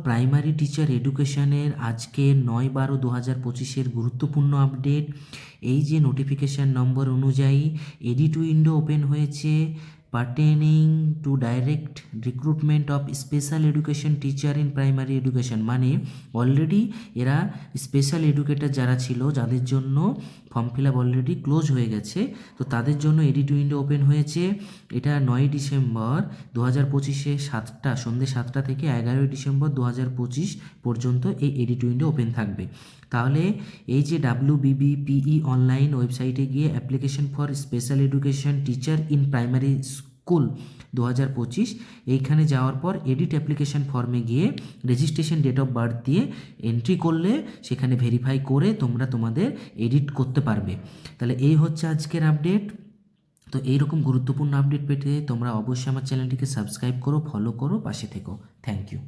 Primary teacher এডুকেশনের আজকে 9/12/2025 গুরুত্বপূর্ণ আপডেট। এই যে নোটিফিকেশান নম্বর অনুযায়ী এডিট উইন্ডো ওপেন হয়েছে pertaining to direct recruitment of special education teacher in primary education, মানে অলরেডি এরা স্পেশাল এডুকেটর যারা ছিল, যাদের জন্য form fill up already close হয়ে গেছে, তো তাদের জন্য এডিট উইন্ডো ওপেন হয়েছে। এটা 9 ডিসেম্বর 2025 সন্ধ্যে 7টা থেকে 11 ডিসেম্বর 2025 পর্যন্ত এই এডিট উইন্ডো ওপেন থাকবে। তাহলে এই যে WBBPE অনলাইন ওয়েবসাইটে গিয়ে application for special education teacher in primary school 2025 এইখানে যাওয়ার পর এডিট অ্যাপ্লিকেশন ফর্মে গিয়ে রেজিস্ট্রেশন ডেট অফ বার্থ দিয়ে এন্ট্রি করলে সেখানে ভেরিফাই করে তোমরা তোমাদের এডিট করতে পারবে। তাহলে এই হচ্ছে আজকের আপডেট। তো এইরকম গুরুত্বপূর্ণ আপডেট পেতে তোমরা অবশ্যই আমার চ্যানেলটিকে সাবস্ক্রাইব করো, ফলো করো, পাশে থেকো। Thank you.